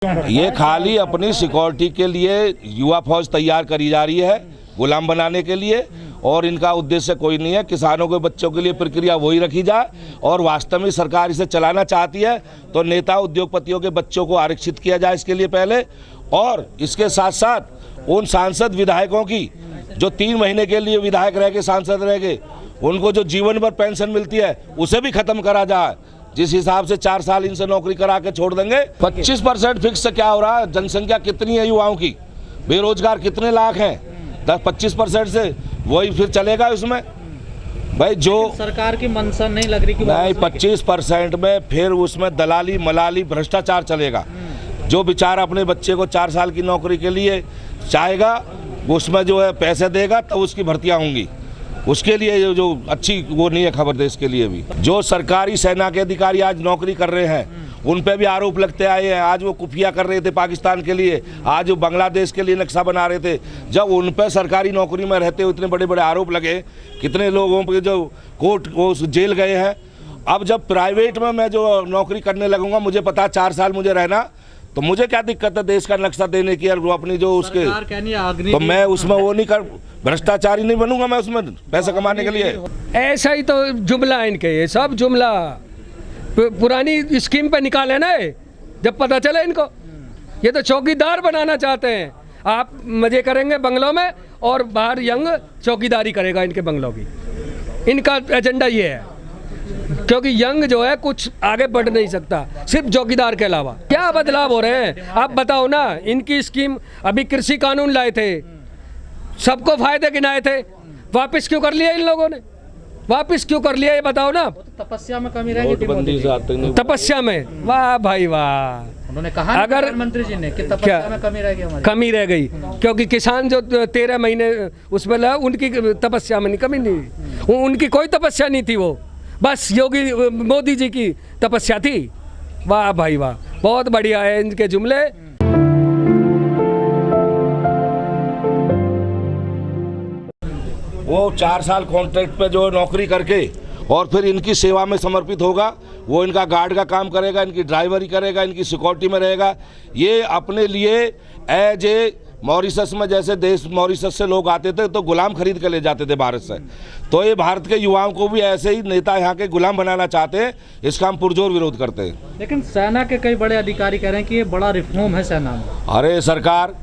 ये खाली अपनी सिक्योरिटी के लिए युवा फौज तैयार करी जा रही है, गुलाम बनाने के लिए, और इनका उद्देश्य कोई नहीं है। किसानों के बच्चों के लिए प्रक्रिया वही रखी जाए, और वास्तव में सरकार इसे चलाना चाहती है तो नेता उद्योगपतियों के बच्चों को आरक्षित किया जाए इसके लिए पहले, और इसके साथ साथ उन सांसद विधायकों की जो 3 महीने के लिए विधायक रह के सांसद रह गए, उनको जो जीवन भर पेंशन मिलती है उसे भी खत्म करा जाए। जिस हिसाब से 4 साल इनसे नौकरी करा के छोड़ देंगे। 25% फिक्स से क्या हो रहा है? जनसंख्या कितनी है युवाओं की, बेरोजगार कितने लाख हैं, 10-25% से वही फिर चलेगा उसमें भाई। जो सरकार की मंशा नहीं लग रही कि नहीं, 25% में फिर उसमें दलाली मलाली भ्रष्टाचार चलेगा। जो बेचारा अपने बच्चे को 4 साल की नौकरी के लिए चाहेगा, उसमें जो है पैसे देगा तब उसकी भर्तियाँ होंगी। उसके लिए जो अच्छी वो नहीं है खबर देश के लिए भी। जो सरकारी सेना के अधिकारी आज नौकरी कर रहे हैं उन पे भी आरोप लगते आए हैं। आज वो खुफिया कर रहे थे पाकिस्तान के लिए, आज वो बांग्लादेश के लिए नक्शा बना रहे थे। जब उन पे सरकारी नौकरी में रहते हुए इतने बड़े बड़े आरोप लगे, कितने लोगों पे जो कोर्ट वो जेल गए हैं। अब जब प्राइवेट में मैं जो नौकरी करने लगूंगा, मुझे पता 4 साल मुझे रहना, तो मुझे क्या दिक्कत है देश का नक्शा देने की, और वो अपनी जो उसके, तो मैं उसमें वो नहीं कर, भ्रष्टाचारी नहीं बनूंगा मैं उसमें पैसा कमाने के लिए। ऐसा ही तो जुमला है इनके, ये सब जुमला पुरानी स्कीम पे निकाले ना, जब पता चले इनको। ये तो चौकीदार बनाना चाहते हैं। आप मजे करेंगे बंगलों में और बाहर यंग चौकीदारी करेगा इनके बंगलों की। इनका एजेंडा ये है, क्योंकि यंग जो है कुछ आगे बढ़ नहीं सकता सिर्फ चौकीदार के अलावा। क्या बदलाव हो रहे हैं आप बताओ ना। इनकी स्कीम, अभी कृषि कानून लाए थे, सबको फायदे गिनाए थे, वापस क्यों कर लिया इन लोगों ने? वापस क्यों कर लिया ये बताओ ना। तपस्या में कमी रहेगी, तपस्या में, वाह भाई वाह। उन्होंने कहा अगर प्रधानमंत्री जी ने कि तपस्या में कमी रह गई, हमारी कमी रह गई, क्योंकि किसान जो 13 महीने उसमें लगा, उनकी तपस्या में कमी नहीं, उनकी कोई तपस्या नहीं थी, वो बस योगी मोदी जी की तपस्या थी। वाह भाई वाह, बहुत बढ़िया है इनके जुमले। वो 4 साल कॉन्ट्रैक्ट पे जो नौकरी करके और फिर इनकी सेवा में समर्पित होगा। वो इनका गार्ड का काम करेगा, इनकी ड्राइवरी करेगा, इनकी सिक्योरिटी में रहेगा। ये अपने लिए एज ए मॉरिशस में, जैसे देश मॉरिशस से लोग आते थे तो गुलाम खरीद के ले जाते थे भारत से, तो ये भारत के युवाओं को भी ऐसे ही नेता यहाँ के गुलाम बनाना चाहते हैं। इसका हम पुरजोर विरोध करते हैं। लेकिन सेना के कई बड़े अधिकारी कह रहे हैं कि ये बड़ा रिफॉर्म है सेना में। अरे सरकार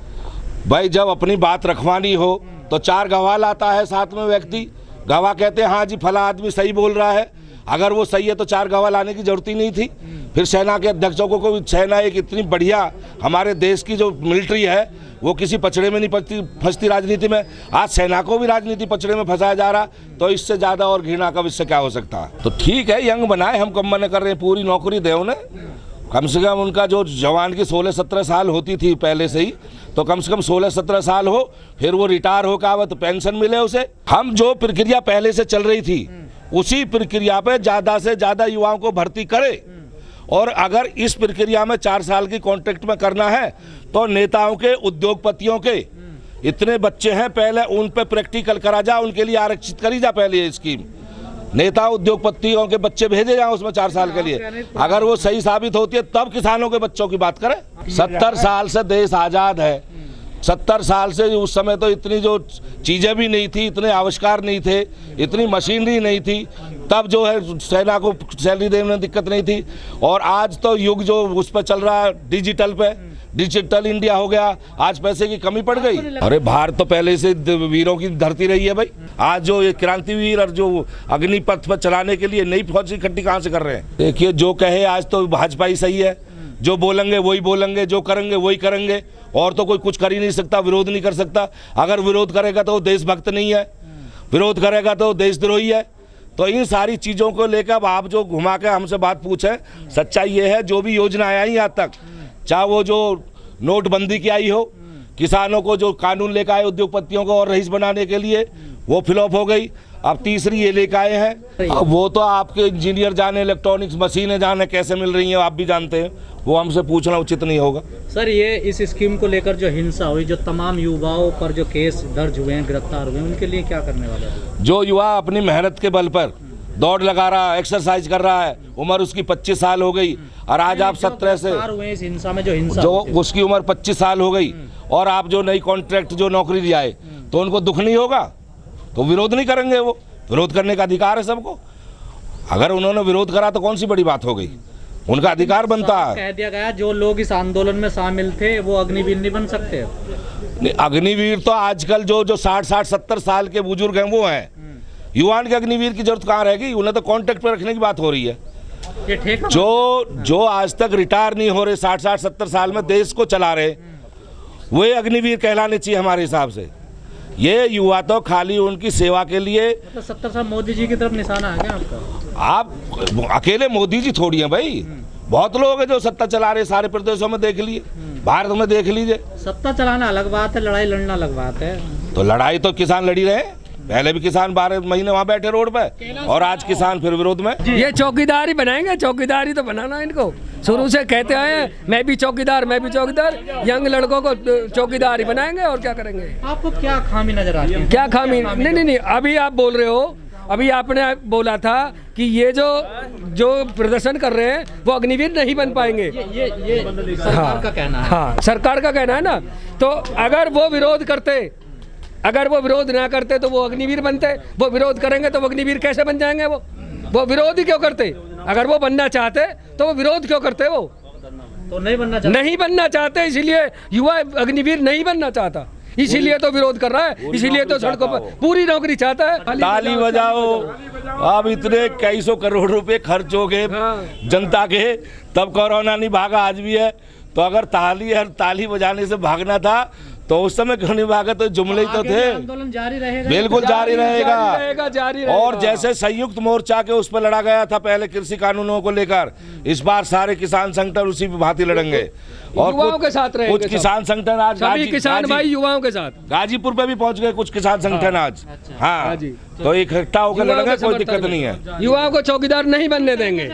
भाई, जब अपनी बात रखवानी हो तो 4 गवाह लाता है साथ में व्यक्ति। गवाह कहते हैं हाँ जी फला आदमी सही बोल रहा है। अगर वो सही है तो 4 गवाह लाने की जरूरत ही नहीं थी। फिर सेना के अध्यक्षों को, सेना एक इतनी बढ़िया हमारे देश की जो मिलिट्री है, वो किसी पचड़े में नहीं फंसती राजनीति में। आज सेना को भी राजनीति पचड़े में फंसाया जा रहा, तो इससे ज़्यादा और घृणा का विषय क्या हो सकता है। तो ठीक है, यंग बनाए, हम कम मना कर रहे हैं, पूरी नौकरी दे उन्हें। कम से कम उनका जो जवान की 16-17 साल होती थी पहले से ही, तो कम से कम 16-17 साल हो, फिर वो रिटायर होकर तो पेंशन मिले उसे। हम जो प्रक्रिया पहले से चल रही थी उसी प्रक्रिया पे ज़्यादा से ज़्यादा युवाओं को भर्ती करे, और अगर इस प्रक्रिया में 4 साल की कॉन्ट्रैक्ट में करना है तो नेताओं के, उद्योगपतियों के इतने बच्चे हैं, पहले उन पे प्रैक्टिकल करा जा, उनके लिए आरक्षित करी जा पहले ये स्कीम। नेता उद्योगपतियों के बच्चे भेजे जाए उसमें 4 साल के लिए। अगर वो सही साबित होती है तब किसानों के बच्चों की बात करें। 70 साल से देश आज़ाद है। 70 साल से उस समय तो इतनी जो चीज़ें भी नहीं थी, इतने आविष्कार नहीं थे, इतनी मशीनरी नहीं थी, तब जो है सेना को सैलरी देने में दिक्कत नहीं थी। और आज तो युग जो उस पर चल रहा है डिजिटल पे, डिजिटल इंडिया हो गया, आज पैसे की कमी पड़ गई। अरे भारत तो पहले से वीरों की धरती रही है भाई। आज जो ये क्रांतिवीर और जो अग्निपथ पर चलाने के लिए नई फौज इकट्ठी कहाँ से कर रहे हैं? देखिए, जो कहे आज तो भाजपा ही सही है, जो बोलेंगे वही बोलेंगे, जो करेंगे वही करेंगे, और तो कोई कुछ कर ही नहीं सकता, विरोध नहीं कर सकता। अगर विरोध करेगा तो वो देशभक्त नहीं है, विरोध करेगा तो देशद्रोही है। तो इन सारी चीज़ों को लेकर आप जो घुमा के हमसे बात पूछें, सच्चाई ये है, जो भी योजनाएं आई आज तक, चाहे वो जो नोटबंदी की आई हो, किसानों को जो कानून लेकर आए उद्योगपतियों को और रईस बनाने के लिए, वो फ्लॉप हो गई। अब तीसरी ये लेकर आए हैं, अब वो तो आपके इंजीनियर जाने, इलेक्ट्रॉनिक्स मशीनें जाने कैसे मिल रही हैं, आप भी जानते हैं, वो हमसे पूछना उचित नहीं होगा। सर, ये इस स्कीम को लेकर जो हिंसा हुई, जो तमाम युवाओं पर जो केस दर्ज हुए हैं, गिरफ्तार हुए हैं, उनके लिए क्या करने वाला है? जो युवा अपनी मेहनत के बल पर दौड़ लगा रहा है, एक्सरसाइज कर रहा है, उम्र उसकी 25 साल हो गई, और आज आप 17 से गिरफ्तार हुए इस हिंसा में, जो हिंसा जो हुई थी। उसकी उम्र 25 साल हो गई, और आप जो नई कॉन्ट्रैक्ट जो नौकरी दिया है, तो उनको दुख नहीं होगा? तो विरोध नहीं करेंगे? वो विरोध करने का अधिकार है सबको। अगर उन्होंने विरोध करा तो कौन सी बड़ी बात हो गई? उनका अधिकार बनता है। कह दिया गया जो लोग इस आंदोलन में शामिल थे वो अग्निवीर नहीं बन सकते। नहीं, अग्निवीर तो आजकल जो 60-70 साल के बुजुर्ग हैं वो हैं। युवान के अग्निवीर की जरूरत कहाँ रहेगी? उन्हें तो कॉन्ट्रैक्ट पर रखने की बात हो रही है। ये ठेका जो आज तक रिटायर नहीं हो रहे, 60-70 साल में देश को चला रहे, वे अग्निवीर कहलाने चाहिए हमारे हिसाब से। ये युवा तो खाली उनकी सेवा के लिए। तो 70 साल मोदी जी की तरफ निशाना है क्या आपका? आप अकेले मोदी जी थोड़ी हैं भाई, बहुत लोग हैं जो सत्ता चला रहे, सारे प्रदेशों में देख लिए, भारत में देख लीजिए। सत्ता चलाना अलग बात है, लड़ाई लड़ना अलग बात है। तो लड़ाई तो किसान लड़ी रहे, पहले भी किसान 12 महीने वहाँ बैठे रोड पे, और आज किसान फिर विरोध में। ये चौकीदार ही बनाएंगे, चौकीदार ही तो बनाना इनको। शुरू से कहते आए हैं मैं भी चौकीदार, मैं भी चौकीदार। यंग लड़कों को चौकीदार ही बनाएंगे, और क्या करेंगे? आपको क्या खामी नजर आती है? क्या खामी? नहीं, अभी आप बोल रहे हो, अभी आपने बोला था कि ये जो प्रदर्शन कर रहे हैं वो अग्निवीर नहीं बन पाएंगे। ये सरकार का कहना है। हाँ, सरकार का कहना है ना। तो अगर वो विरोध करते, अगर वो विरोध ना करते तो वो अग्निवीर बनते। वो विरोध करेंगे तो वो अग्निवीर कैसे बन जाएंगे? वो विरोध ही क्यों करते? अगर वो बनना चाहते तो वो विरोध क्यों करते? वो तो नहीं बनना चाहते। नहीं बनना चाहते, इसीलिए युवा अग्निवीर नहीं बनना चाहता, इसीलिए तो विरोध कर रहा है, इसीलिए तो सड़कों पर पूरी नौकरी चाहता है। ताली बजाओ। अब इतने कई सौ करोड़ रुपए खर्च हो गए जनता के, तब कोरोना नहीं भागा, आज भी है। तो अगर ताली बजाने से भागना था तो उस समय क्यों नहीं भागा? तो जुमले ही तो थे। आंदोलन जारी रहेगा, बिल्कुल जारी रहेगा। जारी रहेगा। और जैसे संयुक्त मोर्चा के उस पर लड़ा गया था पहले कृषि कानूनों को लेकर, इस बार सारे किसान संगठन उसी पे भांति लड़ेंगे, और युवाओं के साथ रहेंगे। कुछ किसान संगठन आज सभी किसान भाई युवाओं के साथ गाजीपुर पे भी पहुंच गए कुछ किसान संगठन आज। हाँ, तो इकट्ठा होकर लड़ेंगे, कोई दिक्कत नहीं है। युवाओं को चौकीदार नहीं बनने देंगे।